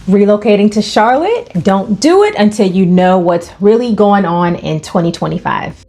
Relocating to Charlotte? Don't do it until you know what's really going on in 2025.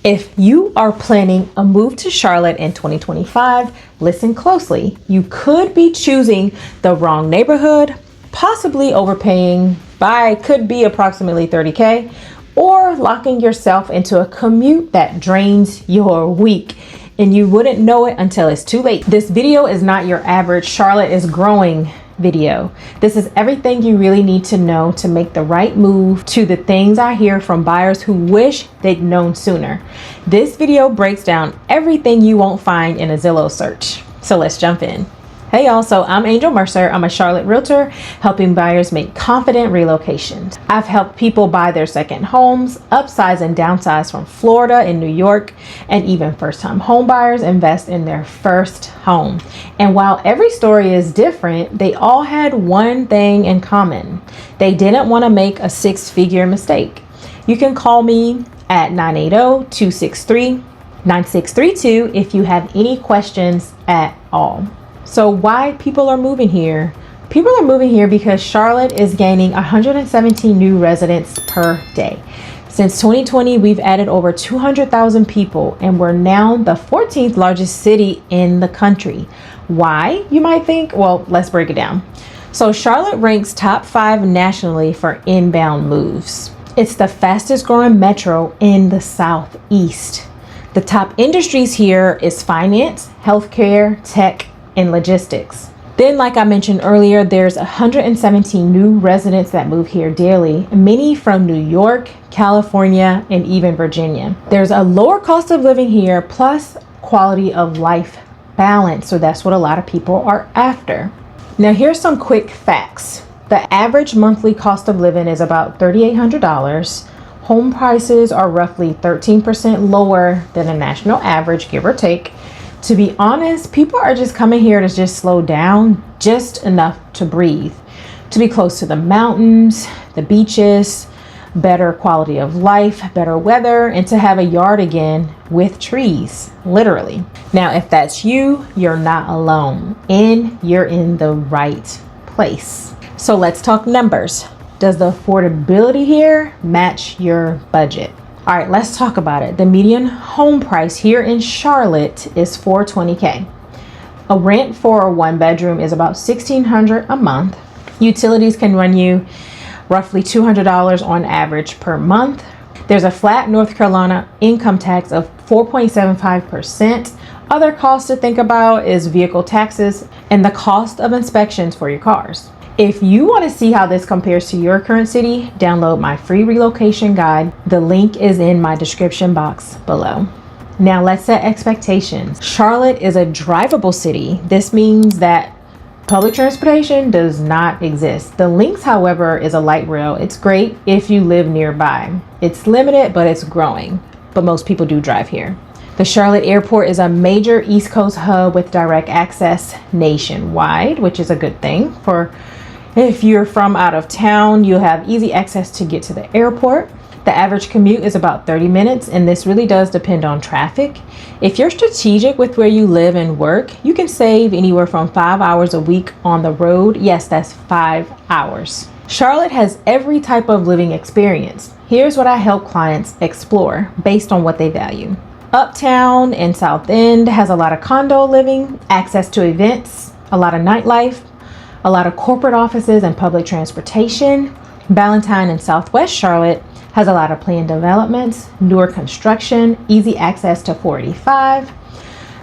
If you are planning a move to Charlotte in 2025, listen closely. You could be choosing the wrong neighborhood, possibly overpaying by could be approximately $30K, or locking yourself into a commute that drains your week. And you wouldn't know it until it's too late. This video is not your average Charlotte is growing video. This is everything you really need to know to make the right move, to the things I hear from buyers who wish they'd known sooner. This video breaks down everything you won't find in a Zillow search. So let's jump in. Hey y'all, so I'm Angel Mercer. I'm a Charlotte realtor helping buyers make confident relocations. I've helped people buy their second homes, upsize and downsize from Florida and New York, and even first-time home buyers invest in their first home. And while every story is different, they all had one thing in common. They didn't want to make a six-figure mistake. You can call me at 980-263-9632 if you have any questions at all. So why people are moving here? People are moving here because Charlotte is gaining 117 new residents per day. Since 2020, we've added over 200,000 people, and we're now the 14th largest city in the country. Why, you might think? Well, let's break it down. So Charlotte ranks top 5 nationally for inbound moves. It's the fastest growing metro in the Southeast. The top industries here is finance, healthcare, tech, and logistics. Then, like I mentioned earlier, there's 117 new residents that move here daily, many from New York, California, and even Virginia. There's a lower cost of living here, plus quality of life balance. So that's what a lot of people are after. Now, here's some quick facts. The average monthly cost of living is about $3,800. Home prices are roughly 13% lower than a national average, give or take. To be honest, people are just coming here to just slow down just enough to breathe, to be close to the mountains, the beaches, better quality of life, better weather, and to have a yard again with trees, literally. Now, if that's you, you're not alone and you're in the right place. So let's talk numbers. Does the affordability here match your budget? All right, let's talk about it. The median home price here in Charlotte is $420K. A rent for a 1-bedroom is about $1,600 a month. Utilities can run you roughly $200 on average per month. There's a flat North Carolina income tax of 4.75%. Other costs to think about is vehicle taxes and the cost of inspections for your cars. If you want to see how this compares to your current city, download my free relocation guide. The link is in my description box below. Now let's set expectations. Charlotte is a drivable city. This means that public transportation does not exist. The Lynx, however, is a light rail. It's great if you live nearby. It's limited, but it's growing. But most people do drive here. The Charlotte Airport is a major East Coast hub with direct access nationwide, which is a good thing. For if you're from out of town, you'll have easy access to get to the airport. The average commute is about 30 minutes, and this really does depend on traffic. If you're strategic with where you live and work, you can save anywhere from 5 hours a week on the road. Yes, that's 5 hours. Charlotte has every type of living experience. Here's what I help clients explore based on what they value. Uptown and South End has a lot of condo living, access to events, a lot of nightlife, a lot of corporate offices and public transportation. Ballantyne and Southwest Charlotte has a lot of planned developments, newer construction, easy access to 485.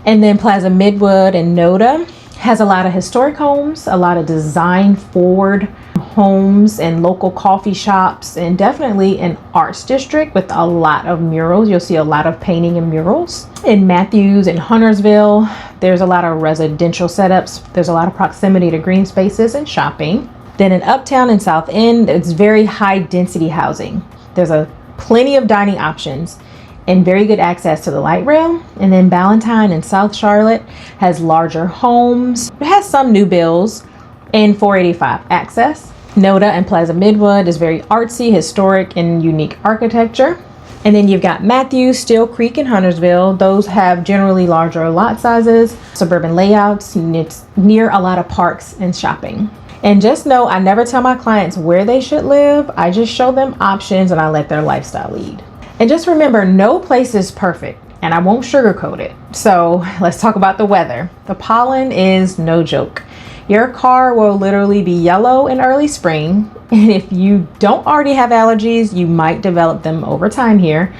And then Plaza Midwood and Noda has a lot of historic homes, a lot of design forward homes and local coffee shops, and definitely an arts district with a lot of murals. You'll see a lot of painting and murals. In Matthews and Huntersville, there's a lot of residential setups. There's a lot of proximity to green spaces and shopping. Then in Uptown and South End, it's very high density housing. There's plenty of dining options and very good access to the light rail. And then Ballantyne and South Charlotte has larger homes. It has some new builds and 485 access. Noda and Plaza Midwood is very artsy, historic, and unique architecture. And then you've got Matthews, Steel Creek, and Huntersville. Those have generally larger lot sizes, suburban layouts, and it's near a lot of parks and shopping. And just know, I never tell my clients where they should live. I just show them options and I let their lifestyle lead. And just remember, no place is perfect, and I won't sugarcoat it. So let's talk about the weather. The pollen is no joke. Your car will literally be yellow in early spring. And if you don't already have allergies, you might develop them over time here.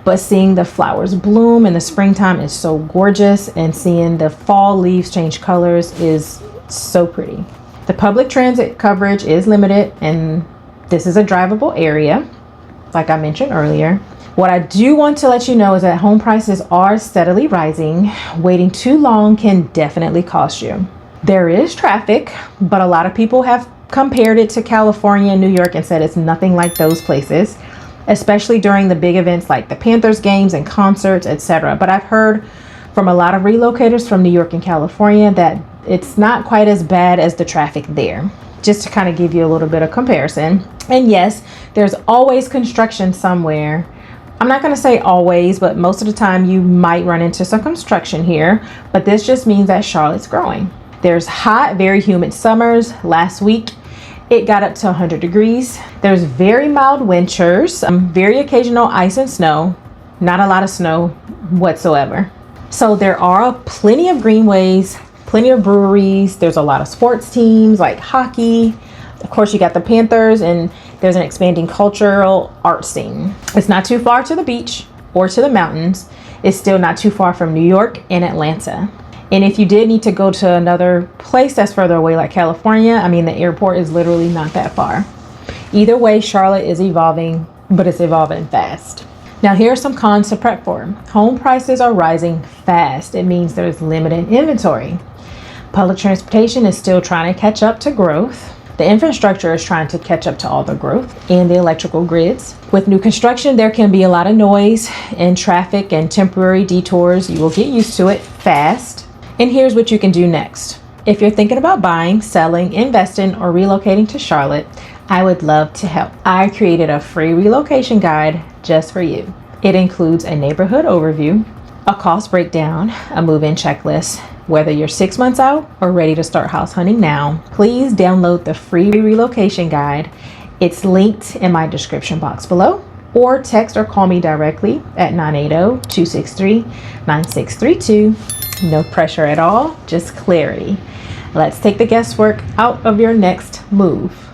But seeing the flowers bloom in the springtime is so gorgeous, and seeing the fall leaves change colors is so pretty. The public transit coverage is limited, and this is a drivable area, like I mentioned earlier. What I do want to let you know is that home prices are steadily rising. Waiting too long can definitely cost you. There is traffic, but a lot of people have compared it to California and New York and said it's nothing like those places, especially during the big events like the Panthers games and concerts, etc. But I've heard from a lot of relocators from New York and California that it's not quite as bad as the traffic there, just to kind of give you a little bit of comparison. And yes, there's always construction somewhere. I'm not going to say always, but most of the time you might run into some construction here, but this just means that Charlotte's growing. There's hot, very humid summers. Last week, it got up to 100 degrees. There's very mild winters, very occasional ice and snow, not a lot of snow whatsoever. So there are plenty of greenways, plenty of breweries. There's a lot of sports teams like hockey. Of course, you got the Panthers, and there's an expanding cultural art scene. It's not too far to the beach or to the mountains. It's still not too far from New York and Atlanta. And if you did need to go to another place that's further away like California, I mean, the airport is literally not that far. Either way, Charlotte is evolving, but it's evolving fast. Now, here are some cons to prep for. Home prices are rising fast. It means there's limited inventory. Public transportation is still trying to catch up to growth. The infrastructure is trying to catch up to all the growth, and the electrical grids. With new construction, there can be a lot of noise and traffic and temporary detours. You will get used to it fast. And here's what you can do next. If you're thinking about buying, selling, investing, or relocating to Charlotte, I would love to help. I created a free relocation guide just for you. It includes a neighborhood overview, a cost breakdown, a move-in checklist. Whether you're 6 months out or ready to start house hunting now, please download the free relocation guide. It's linked in my description box below, or text or call me directly at 980-263-9632. No pressure at all, just clarity. Let's take the guesswork out of your next move.